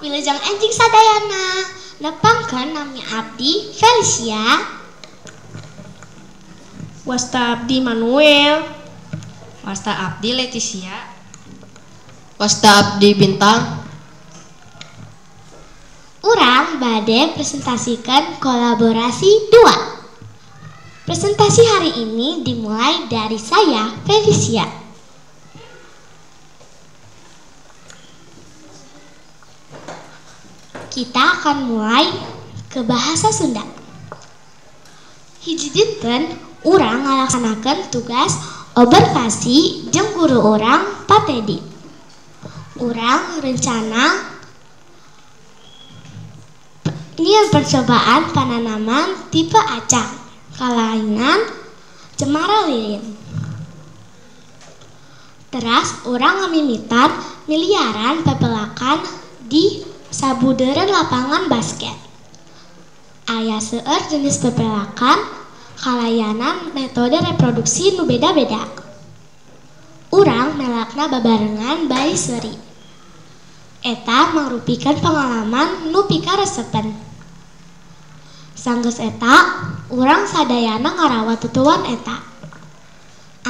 Wilujeng enjing sadayana nepangkeun nami abdi Felicia. Wasta abdi Manuel. Wasta abdi Leticia. Wasta abdi Bintang. Urang bade presentasikan kolaborasi 2. Presentasi hari ini dimulai dari saya, Felicia. Kita akan mulai ke bahasa Sunda. Hiji dinten urang ngalaksanakeun tugas observasi jeung guru urang Pak Tedi. Urang rencana nyian percobaan penanaman tipe acak kalainan cemara lilin. Teras urang ngamimitan miliaran pepelakan di sabudeureun lapangan basket. Aya seueur jenis pepelakan kalayanan metode reproduksi nu beda-beda. Urang melakna babarengan bayi seuri. Eta mangrupikeun pengalaman nu pikaresepen. Sanggeus eta, urang sadayana ngarawat tutuan eta.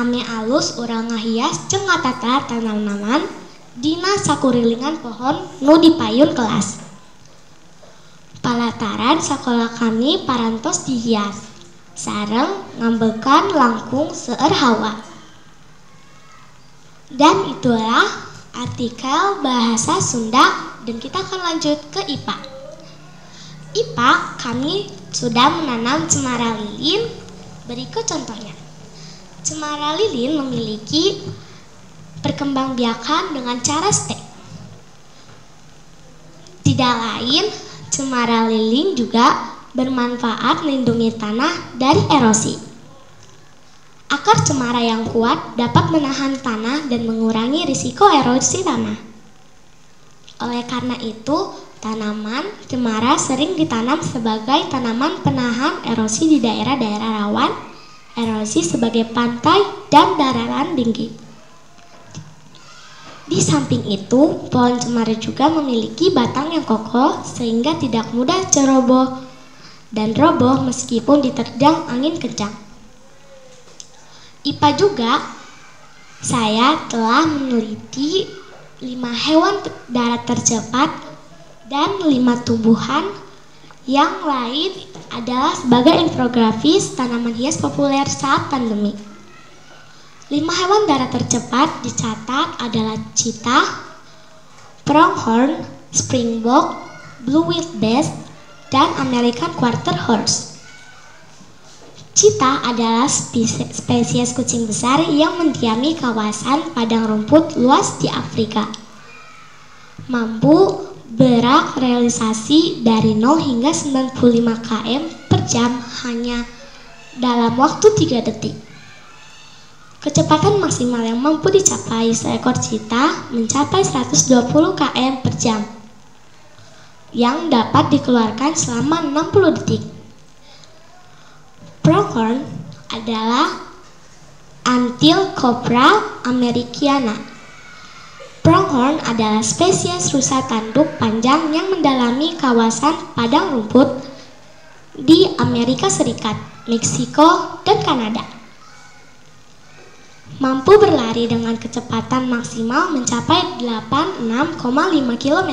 Ame alus urang ngahias jeung ngatata tanaman dina sakurilingan pohon nu dipayun kelas. Palataran sakola kami parantos dihias, sareng ngambekan langkung seueur hawa. Dan itulah artikel bahasa Sunda, dan kita akan lanjut ke IPA. IPA kami sudah menanam cemara lilin. Berikut contohnya. Cemara lilin memiliki perkembangbiakan dengan cara stek. Tidak lain, cemara lilin juga bermanfaat melindungi tanah dari erosi. Akar cemara yang kuat dapat menahan tanah dan mengurangi risiko erosi tanah. Oleh karena itu, tanaman cemara sering ditanam sebagai tanaman penahan erosi di daerah-daerah rawan erosi sebagai pantai dan dataran tinggi. Di samping itu, pohon cemara juga memiliki batang yang kokoh sehingga tidak mudah ceroboh dan roboh meskipun diterjang angin kencang. IPA juga, saya telah meneliti 5 hewan darat tercepat dan 5 tumbuhan yang lain adalah sebagai infografis tanaman hias populer saat pandemi. 5 hewan darat tercepat dicatat adalah cheetah, pronghorn, springbok, blue wheatback, dan American quarter horse. Cheetah adalah spesies kucing besar yang mendiami kawasan padang rumput luas di Afrika. Mampu berak realisasi dari 0 hingga 95 km per jam hanya dalam waktu 3 detik. Kecepatan maksimal yang mampu dicapai seekor cheetah mencapai 120 km per jam yang dapat dikeluarkan selama 60 detik. Pronghorn adalah Antilopra americana. Pronghorn adalah spesies rusa tanduk panjang yang mendalami kawasan padang rumput di Amerika Serikat, Meksiko, dan Kanada. Mampu berlari dengan kecepatan maksimal mencapai 86,5 km.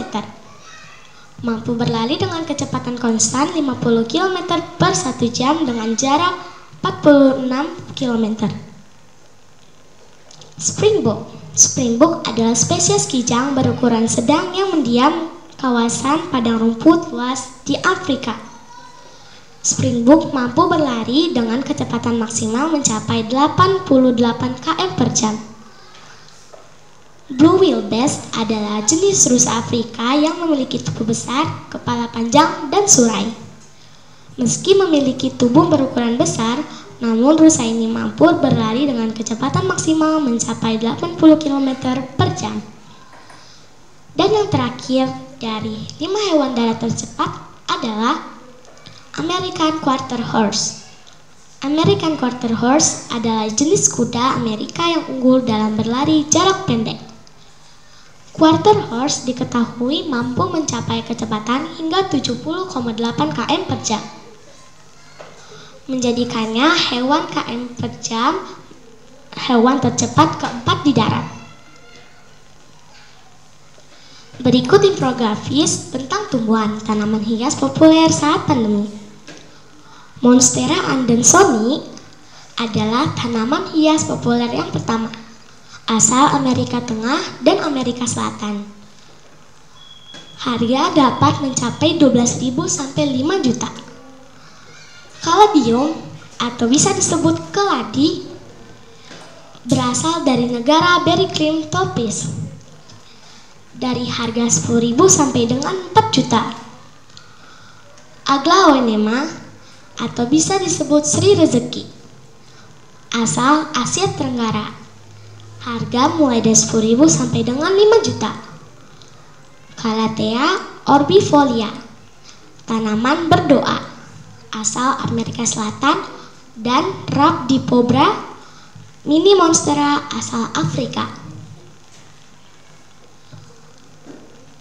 Mampu berlari dengan kecepatan konstan 50 km per 1 jam dengan jarak 46 km. Springbok adalah spesies kijang berukuran sedang yang mendiam kawasan padang rumput luas di Afrika. Springbok mampu berlari dengan kecepatan maksimal mencapai 88 km per jam. Blue wheatback adalah jenis rusa Afrika yang memiliki tubuh besar, kepala panjang, dan surai. Meski memiliki tubuh berukuran besar, namun rusa ini mampu berlari dengan kecepatan maksimal mencapai 80 km per jam. Dan yang terakhir dari 5 hewan darat tercepat adalah American quarter horse. American quarter horse adalah jenis kuda Amerika yang unggul dalam berlari jarak pendek. Quarter horse diketahui mampu mencapai kecepatan hingga 70,8 km per jam, menjadikannya hewan km per jam hewan tercepat keempat di darat. Berikut infografis tentang tumbuhan tanaman hias populer saat pandemi. Monstera andersoni adalah tanaman hias populer yang pertama, asal Amerika Tengah dan Amerika Selatan. Harga dapat mencapai 12.000 sampai 5 juta. Caladium atau bisa disebut keladi berasal dari negara Beriklim tropis. Dari harga 10.000 sampai dengan 4 juta. Aglaonema atau bisa disebut Sri Rezeki asal Asia Tenggara. Harga mulai dari 10.000 sampai dengan 5 juta. Calathea orbifolia, tanaman berdoa, asal Amerika Selatan, dan Rhabdipobra mini monstera asal Afrika.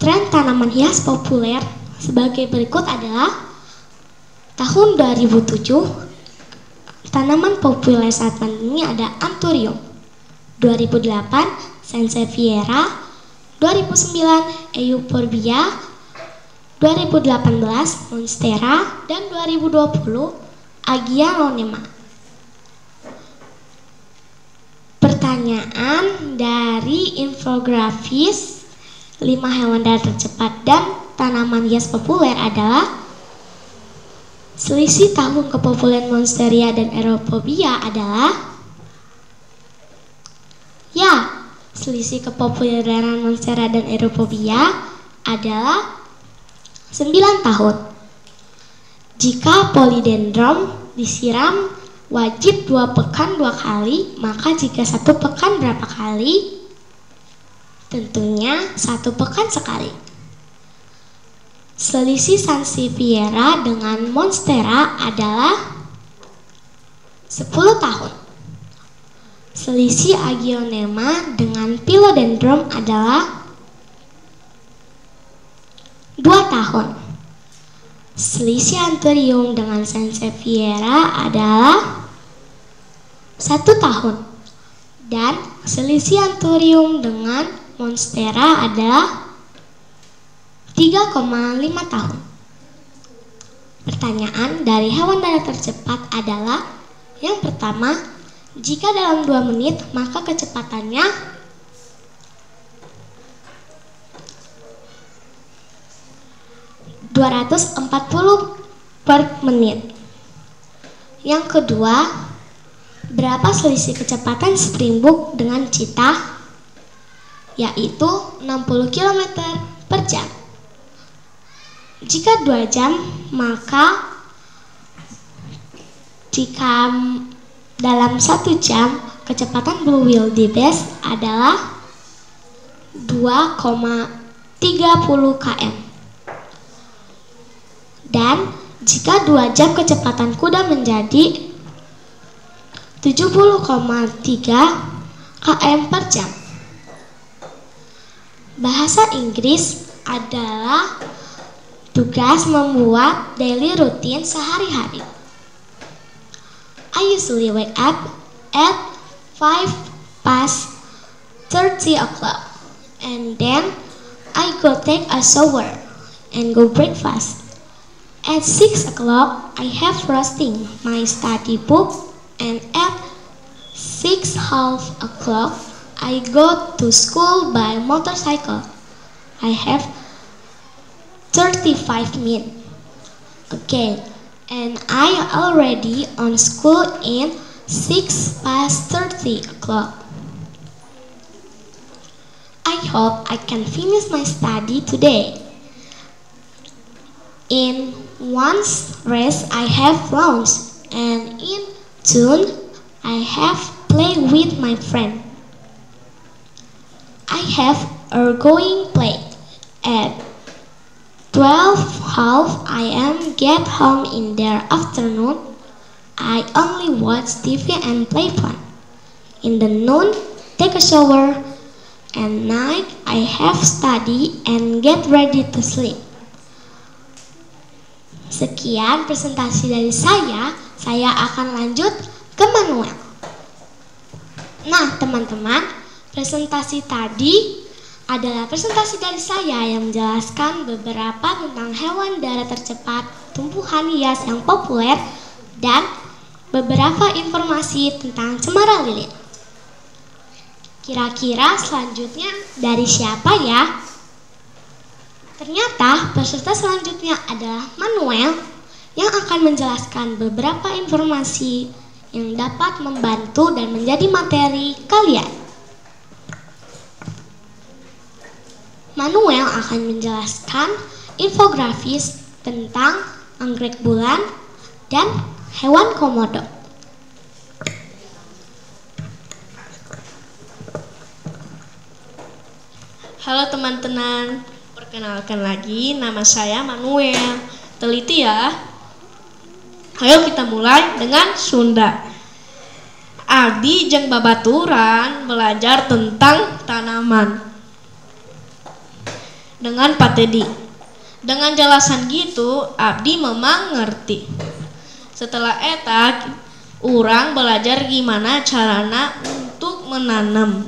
Tren tanaman hias populer sebagai berikut adalah tahun 2007, tanaman populer saat pandemi ada Anthurium, 2008 Sansevieria, 2009 Euphorbia, 2018 Monstera, dan 2020 Aglaonema. Pertanyaan dari infografis 5 hewan darat tercepat dan tanaman hias populer adalah: selisih tahun kepopuleran Monstera dan Euphorbia adalah selisih kepopuleran Monstera dan Euphorbia adalah 9 tahun. Jika polydendron disiram wajib 2 pekan 2 kali, maka jika 1 pekan berapa kali? Tentunya 1 pekan sekali. Selisih Sansevieria dengan Monstera adalah 10 tahun. Selisih Aglaonema dengan Philodendron adalah 2 tahun. Selisih Anthurium dengan Sansevieria adalah 1 tahun. Dan selisih Anthurium dengan Monstera adalah 3,5 tahun. Pertanyaan dari hewan darat tercepat adalah: yang pertama, jika dalam 2 menit maka kecepatannya 240 per menit. Yang kedua, berapa selisih kecepatan Springbok dengan cheetah? Yaitu 60 km per jam. Jika 2 jam, maka jika dalam 1 jam kecepatan Blue Wildebeest adalah 2,30 km. Dan jika 2 jam kecepatan kuda menjadi 70,3 km per jam. Bahasa Inggris adalah tugas membuat daily routine sehari-hari. I usually wake up at 5:30 o'clock, and then I go take a shower and go breakfast. At 6 o'clock, I have roasting my study book, and at 6:30 o'clock, I go to school by motorcycle. I have 35 minutes. Okay, and I already on school in 6:30 o'clock. I hope I can finish my study today. In once rest I have lunch, and in June I have play with my friend. I have a going play at 12:30 I am get home in the afternoon. I only watch TV and play fun. In the noon, take a shower and night I have study and get ready to sleep. Sekian presentasi dari saya akan lanjut ke Manuel. Nah teman-teman, presentasi tadi adalah presentasi dari saya yang menjelaskan beberapa tentang hewan darat tercepat, tumbuhan hias yang populer, dan beberapa informasi tentang cemara lilin. Kira-kira selanjutnya dari siapa ya? Ternyata peserta selanjutnya adalah Manuel yang akan menjelaskan beberapa informasi yang dapat membantu dan menjadi materi kalian. Manuel akan menjelaskan infografis tentang anggrek bulan dan hewan komodo. Halo teman-teman, perkenalkan lagi, nama saya Manuel. Teliti ya. Ayo kita mulai dengan Sunda. Abdi jeung babaturan belajar tentang tanaman dengan Pak Tedi. Dengan jelasan gitu, Abdi memang ngerti. Setelah eta, urang belajar gimana carana untuk menanam.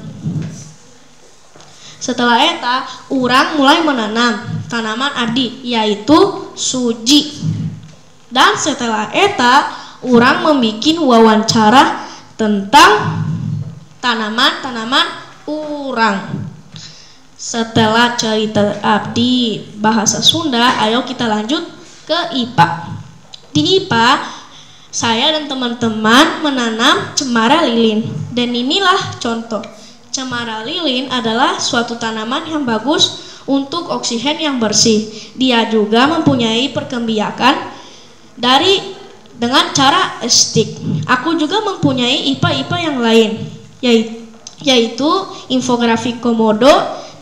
Setelah eta, urang mulai menanam tanaman Abdi, yaitu suji. Dan setelah eta, urang membuat wawancara tentang tanaman-tanaman urang. Setelah cerita Abdi bahasa Sunda, ayo kita lanjut ke IPA. Di IPA, saya dan teman-teman menanam cemara lilin. Dan inilah contoh. Cemara lilin adalah suatu tanaman yang bagus untuk oksigen yang bersih. Dia juga mempunyai perkembangan dengan cara estetik. Aku juga mempunyai IPA-IPA yang lain, yaitu infografik komodo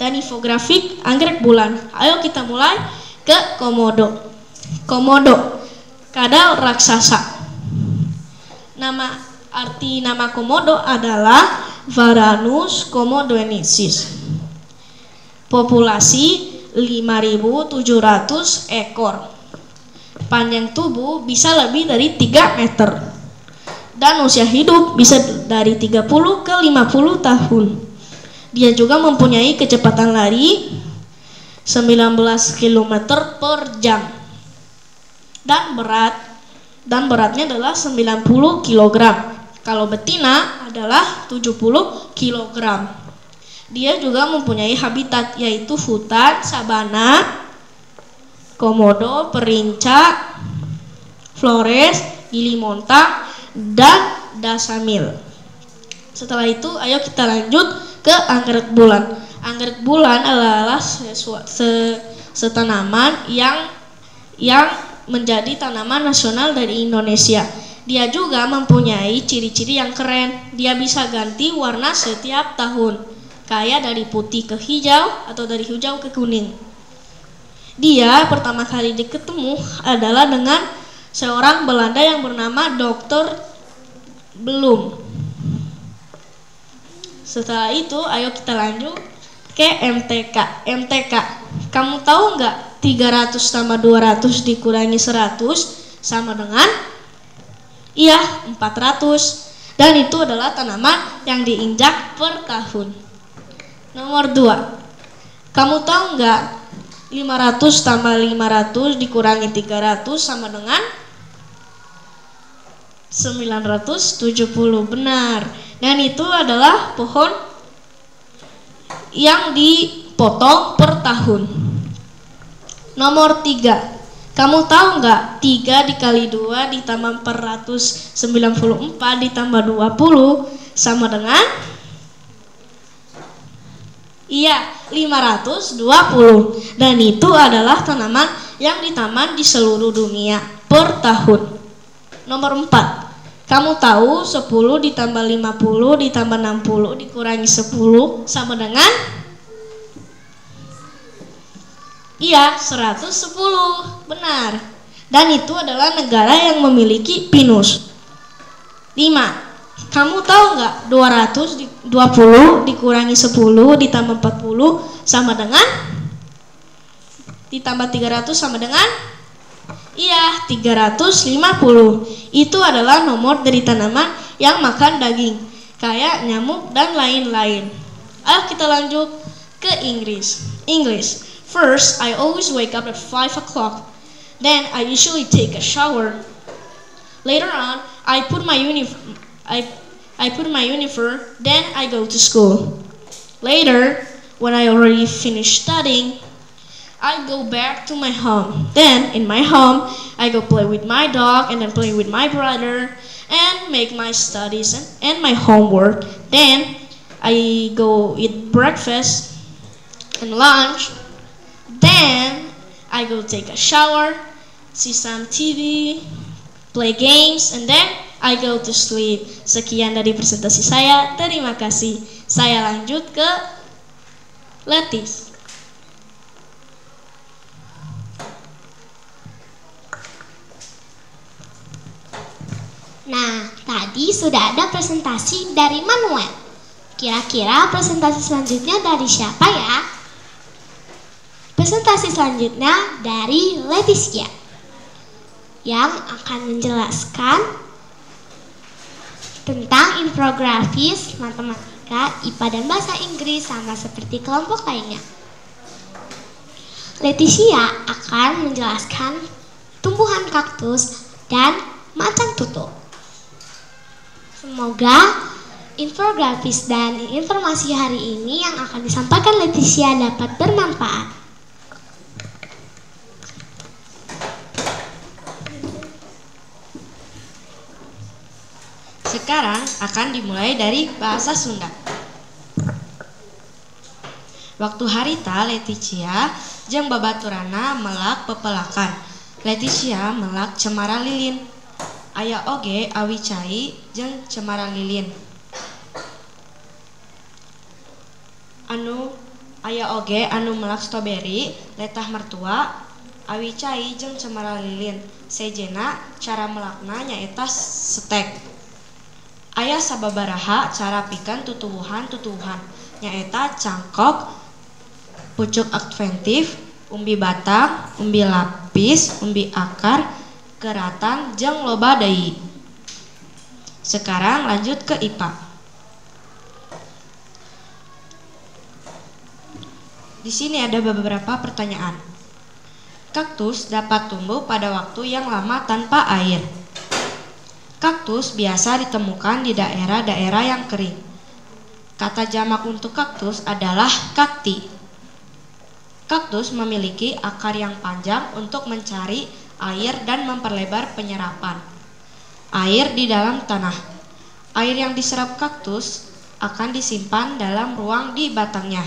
dan infografik anggrek bulan. Ayo kita mulai ke komodo. Komodo, kadal raksasa. Arti nama komodo adalah Varanus komodoensis. Populasi 5.700 ekor. Panjang tubuh bisa lebih dari 3 meter. Dan usia hidup bisa dari 30 ke 50 tahun. Dia juga mempunyai kecepatan lari 19 km per jam. Dan beratnya adalah 90 kg. Kalau betina adalah 70 kg. Dia juga mempunyai habitat yaitu hutan, sabana, komodo, perinca, flores, gili montang, dan dasamil. Setelah itu ayo kita lanjut ke anggrek bulan. Anggrek bulan adalah setanaman yang menjadi tanaman nasional dari Indonesia. Dia juga mempunyai ciri-ciri yang keren. Dia bisa ganti warna setiap tahun, kayak dari putih ke hijau atau dari hijau ke kuning. Dia pertama kali diketemu adalah dengan seorang Belanda yang bernama Dr. Bloem. Setelah itu, ayo kita lanjut ke MTK. MTK, kamu tahu nggak 300 tambah 200 dikurangi 100 sama dengan? Iya, 400. Dan itu adalah tanaman yang diinjak per tahun. Nomor 2, kamu tahu nggak 500 tambah 500 dikurangi 300 sama dengan? 970, benar. Dan itu adalah pohon yang dipotong per tahun. Nomor 3, kamu tahu nggak 3 dikali 2 ditambah 494 ditambah 20 sama dengan? Iya, 520. Dan itu adalah tanaman yang ditanam di seluruh dunia per tahun. Nomor 4, kamu tahu 10 ditambah 50 ditambah 60 dikurangi 10 sama dengan? Iya, 110. Benar. Dan itu adalah negara yang memiliki pinus. 5. Kamu tahu nggak 220 dikurangi 10 ditambah 40 sama dengan? Ditambah 300 sama dengan? Iya, 350. Itu adalah nomor dari tanaman yang makan daging, kayak nyamuk dan lain-lain. Ayo kita lanjut ke Inggris. English. First, I always wake up at 5 o'clock. Then I usually take a shower. Later on, I put my uniform. Then I go to school. Later, when I already finished studying, I go back to my home. Then, in my home, I go play with my dog and then play with my brother and make my studies and my homework. Then, I go eat breakfast and lunch. Then, I go take a shower, see some TV, play games, and then I go to sleep. Sekian dari presentasi saya. Terima kasih. Saya lanjut ke Letis. Nah, tadi sudah ada presentasi dari Manuel. Kira-kira presentasi selanjutnya dari siapa ya? Presentasi selanjutnya dari Leticia yang akan menjelaskan tentang infografis matematika, IPA dan bahasa Inggris sama seperti kelompok lainnya. Leticia akan menjelaskan tumbuhan kaktus dan macan tutul. Semoga infografis dan informasi hari ini yang akan disampaikan Leticia dapat bermanfaat. Sekarang akan dimulai dari bahasa Sunda. Waktu harita Leticia jeung babaturana melak pepelakan. Leticia melak cemara lilin. Aya oge awi cai jeung cemara lilin. Aya oge anu melak stroberi, letah mertua, awi cai jeung cemara lilin. Sejena cara melakna nyaeta setek. Aya sababaraha cara pikeun tutuwuhan nyaeta cangkok, pucuk adventif, umbi batang, umbi lapis, umbi akar, keratan, jeung loba deui. Sekarang lanjut ke IPA. Di sini ada beberapa pertanyaan. Kaktus dapat tumbuh pada waktu yang lama tanpa air. Kaktus biasa ditemukan di daerah-daerah yang kering. Kata jamak untuk kaktus adalah kakti. Kaktus memiliki akar yang panjang untuk mencari air dan memperlebar penyerapan air di dalam tanah. Air yang diserap kaktus akan disimpan dalam ruang di batangnya.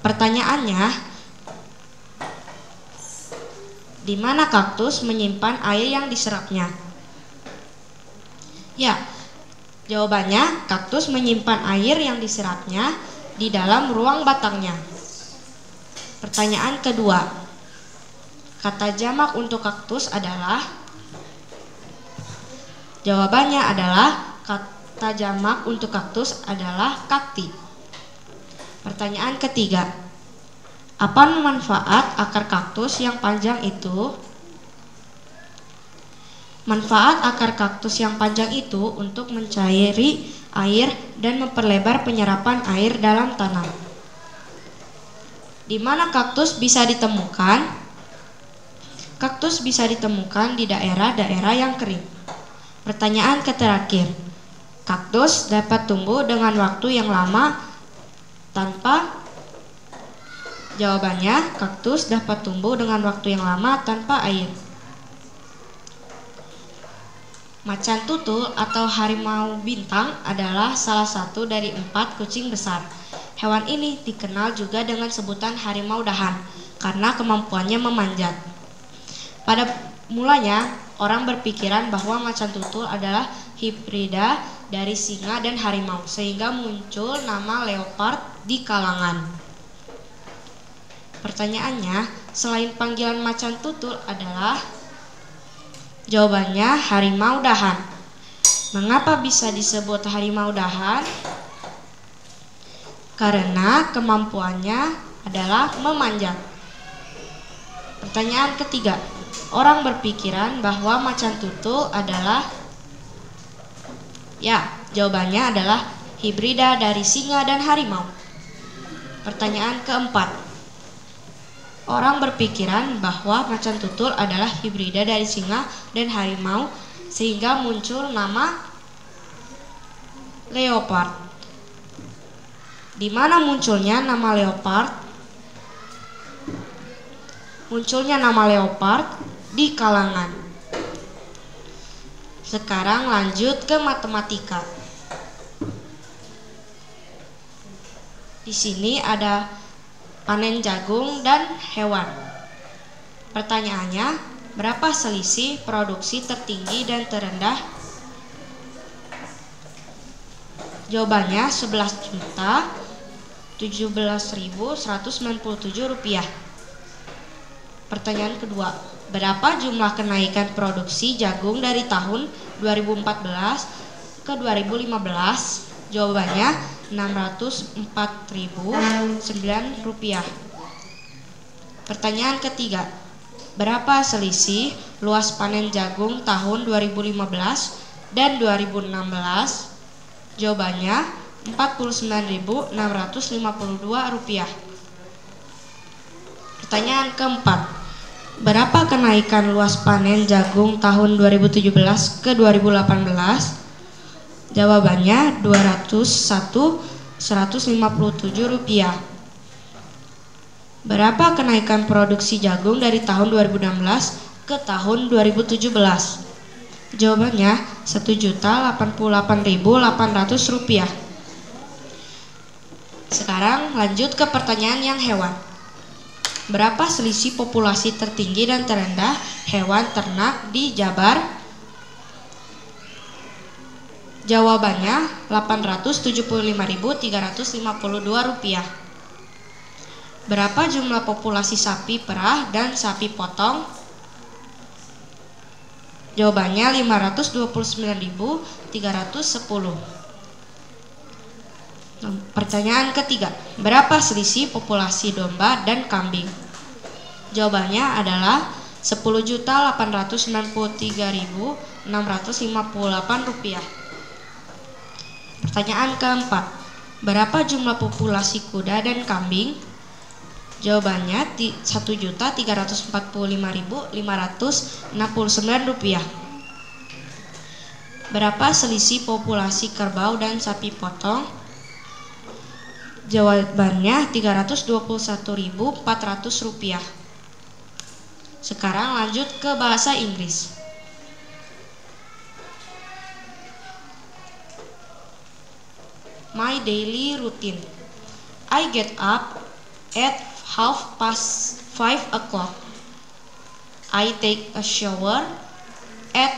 Pertanyaannya, di mana kaktus menyimpan air yang diserapnya? Ya, jawabannya kaktus menyimpan air yang diserapnya di dalam ruang batangnya. Pertanyaan kedua, kata jamak untuk kaktus adalah? Jawabannya adalah kata jamak untuk kaktus adalah kakti. Pertanyaan ketiga, apa manfaat akar kaktus yang panjang itu? Manfaat akar kaktus yang panjang itu untuk mencairi air dan memperlebar penyerapan air dalam tanah. Di mana kaktus bisa ditemukan? Kaktus bisa ditemukan di daerah-daerah yang kering. Pertanyaan terakhir, kaktus dapat tumbuh dengan waktu yang lama tanpa? Jawabannya, kaktus dapat tumbuh dengan waktu yang lama tanpa air. Macan tutul atau harimau bintang adalah salah satu dari 4 kucing besar. Hewan ini dikenal juga dengan sebutan harimau dahan karena kemampuannya memanjat. Pada mulanya, orang berpikiran bahwa macan tutul adalah hibrida dari singa dan harimau, sehingga muncul nama leopard di kalangan. Pertanyaannya, selain panggilan macan tutul adalah? Jawabannya harimau dahan. Mengapa bisa disebut harimau dahan? Karena kemampuannya adalah memanjat. Pertanyaan ketiga. Orang berpikiran bahwa macan tutul adalah, ya, jawabannya adalah hibrida dari singa dan harimau. Pertanyaan keempat. Orang berpikiran bahwa macan tutul adalah hibrida dari singa dan harimau sehingga muncul nama leopard. Di mana munculnya nama leopard? Munculnya nama leopard di kalangan. Sekarang lanjut ke matematika. Di sini ada panen jagung dan hewan. Pertanyaannya, berapa selisih produksi tertinggi dan terendah? Jawabannya 11.017.197 rupiah. Pertanyaan kedua, berapa jumlah kenaikan produksi jagung dari tahun 2014 ke 2015? Jawabannya 604.009 rupiah. Pertanyaan ketiga, berapa selisih luas panen jagung tahun 2015 dan 2016? Jawabannya 49.652 rupiah. Pertanyaan keempat, berapa kenaikan luas panen jagung tahun 2017 ke 2018? Jawabannya 201.157 rupiah. Berapa kenaikan produksi jagung dari tahun 2016 ke tahun 2017? Jawabannya 1.088.800 rupiah. Sekarang lanjut ke pertanyaan yang hewan. Berapa selisih populasi tertinggi dan terendah hewan ternak di Jabar? Jawabannya 875.352 rupiah. Berapa jumlah populasi sapi perah dan sapi potong? Jawabannya 529.310. Pertanyaan ketiga, berapa selisih populasi domba dan kambing? Jawabannya adalah 10.893.658 rupiah. Pertanyaan keempat, berapa jumlah populasi kuda dan kambing? Jawabannya 1.345.569 rupiah. Berapa selisih populasi kerbau dan sapi potong? Jawabannya 321.400 rupiah. Sekarang lanjut ke bahasa Inggris. My daily routine. I get up at 5:30 o'clock. I take a shower at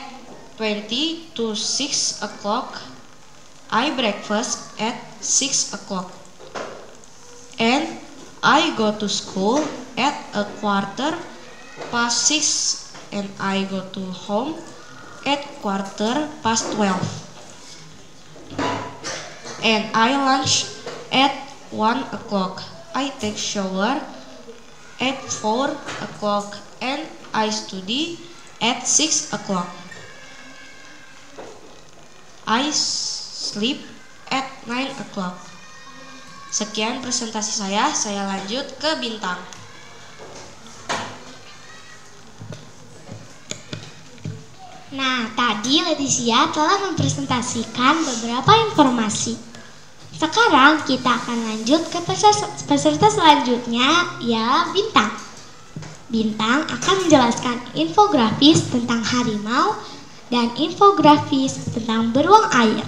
20 to 6 o'clock. I breakfast at 6 o'clock. And I go to school at 6:15 and I go to home at 12:15. And I lunch at 1 o'clock. I take shower at 4 o'clock and I study at 6 o'clock. I sleep at 9 o'clock. Sekian presentasi saya lanjut ke Bintang. Nah, tadi Leticia telah mempresentasikan beberapa informasi. Sekarang kita akan lanjut ke peserta selanjutnya, ya Bintang. Bintang akan menjelaskan infografis tentang harimau dan infografis tentang beruang air.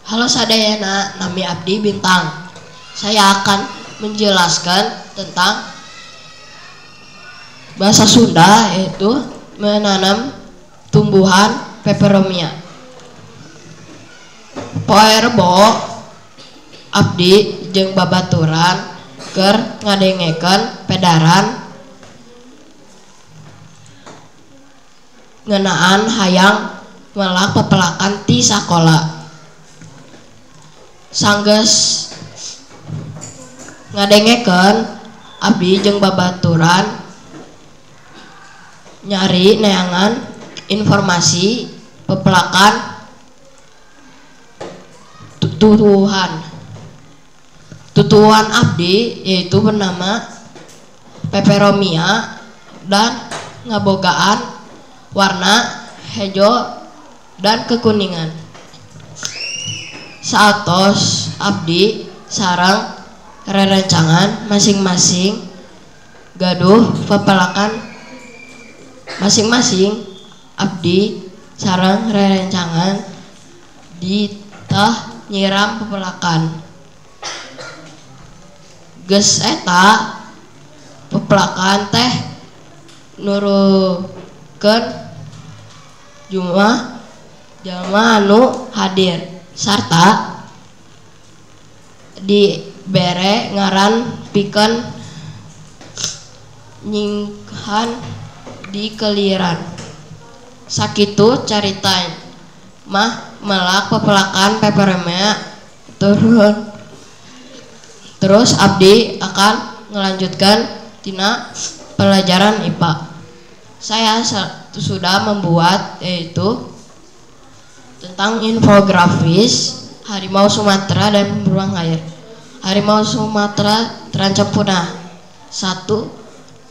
Halo sadayana, nami abdi Bintang. Saya akan menjelaskan tentang bahasa Sunda, yaitu menanam tumbuhan peperomia. Poe rebo abdi jeung babaturan keur ngadengekeun pedaran ngeunaan hayang melak pepelakan ti sakola. Sanggeus ngadengekeun abdi jeung babaturan nyari neangan informasi pepelakan tutuhan abdi yaitu bernama peperomia dan ngabogaan warna hejo dan kekuningan. Saatos abdi sareng rerencangan masing-masing gaduh pepelakan masing-masing abdi sareng rerencangan di tah nyiram pepelakan. Geus eta pepelakan teh nurukeun jumlah jalma anu hadir sarta dibere ngaran pikeun nyinghan di keliran. Sakitu caritain mah melak pepelakan peperemea turun. Terus abdi akan melanjutkan tina pelajaran IPA. Saya sudah membuat yaitu tentang infografis harimau Sumatera dan beruang air. Harimau Sumatera terancam punah. Satu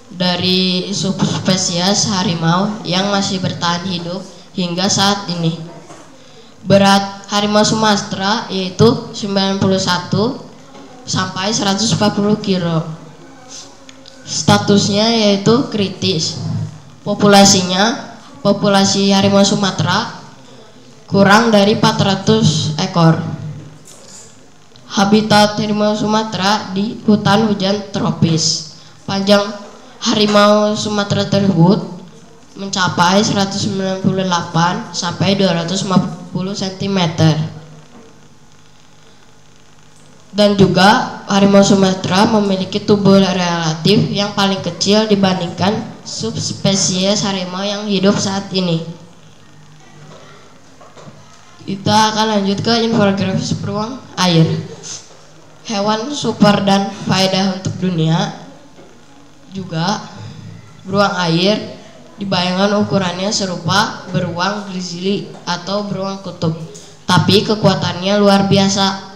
dari subspesies harimau yang masih bertahan hidup hingga saat ini. Berat harimau Sumatera yaitu 91 sampai 140 kilo. Statusnya yaitu kritis. Populasi harimau Sumatera kurang dari 400 ekor. Habitat harimau Sumatera di hutan hujan tropis. Panjang harimau Sumatera tersebut mencapai 198 sampai 250 cm. Dan juga harimau Sumatera memiliki tubuh relatif yang paling kecil dibandingkan subspesies harimau yang hidup saat ini. Kita akan lanjut ke infografis beruang air. Hewan super dan faedah untuk dunia. Juga beruang air dibayangkan ukurannya serupa beruang grizzly atau beruang kutub, tapi kekuatannya luar biasa.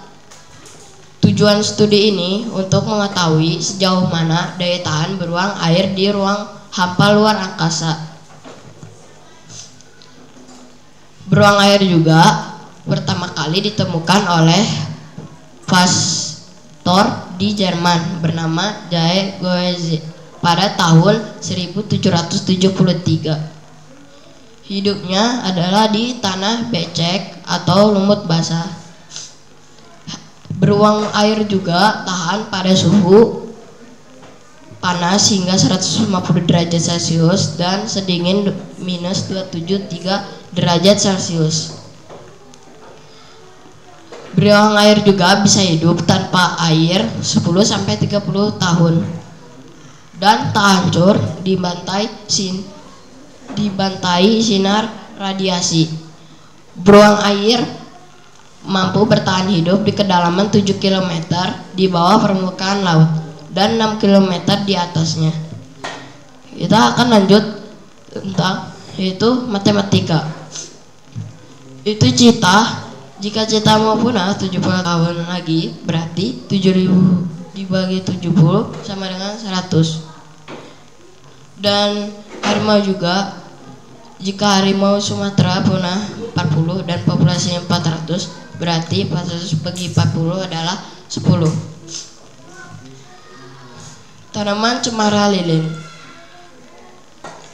Tujuan studi ini untuk mengetahui sejauh mana daya tahan beruang air di ruang hampa luar angkasa. Beruang air juga pertama kali ditemukan oleh pastor di Jerman bernama Jae Goeze pada tahun 1773. Hidupnya adalah di tanah becek atau lumut basah. Beruang air juga tahan pada suhu panas hingga 150 derajat Celcius dan sedingin minus 273 derajat Celcius. Beruang air juga bisa hidup tanpa air 10-30 tahun dan tak hancur dibantai sinar radiasi. Beruang air mampu bertahan hidup di kedalaman 7 km di bawah permukaan laut dan 6 km di atasnya. Kita akan lanjut tentang yaitu matematika. Itu cita, jika cita mau punah 70 tahun lagi berarti 7000 dibagi 70 sama dengan 100. Dan harimau juga, jika harimau Sumatera punah 40 dan populasinya 400 berarti 400 bagi 40 adalah 10. Tanaman cemara lilin.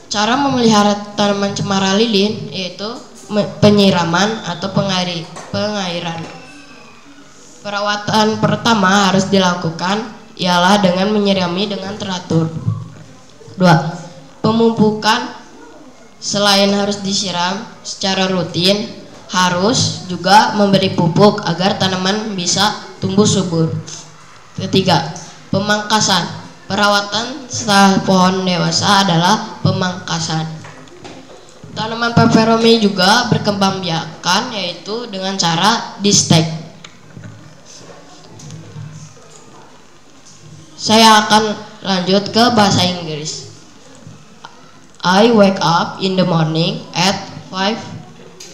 Cara memelihara tanaman cemara lilin yaitu penyiraman atau pengairan. Perawatan pertama harus dilakukan ialah dengan menyirami dengan teratur. 2. Pemupukan. Selain harus disiram secara rutin, harus juga memberi pupuk agar tanaman bisa tumbuh subur. Ketiga, Pemangkasan. Perawatan setelah pohon dewasa adalah pemangkasan. Tanaman peperomia juga berkembang biakan, yaitu dengan cara di-stek. Saya akan lanjut ke bahasa Inggris. I wake up in the morning at 5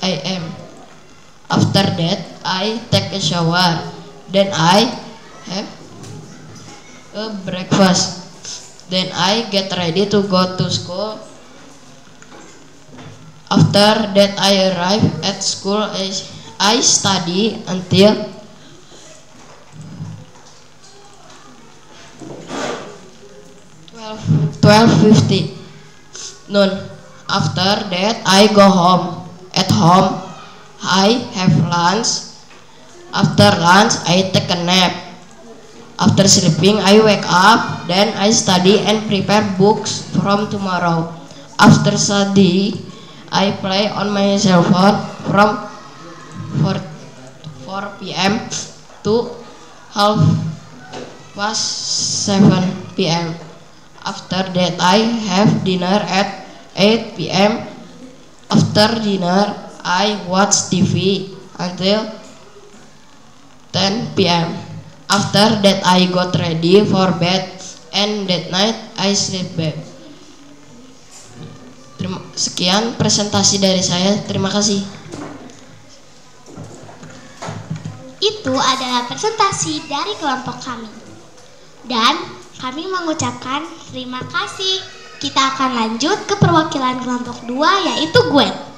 a.m. After that, I take a shower. Then I have a breakfast. Then I get ready to go to school. After that, I arrive at school. I study until 12:50 noon. After that, I go home. At home, I have lunch. After lunch, I take a nap. After sleeping, I wake up. Then I study and prepare books from tomorrow. After study, I play on my cell phone from 4 p.m. to 7:30 p.m. After that, I have dinner at 8 p.m. After dinner, I watch TV until 10 p.m. After that, I got ready for bed, and that night I sleep back. Sekian presentasi dari saya. Terima kasih. Itu adalah presentasi dari kelompok kami. Dan kami mengucapkan terima kasih. Kita akan lanjut ke perwakilan kelompok 2, yaitu Gwen.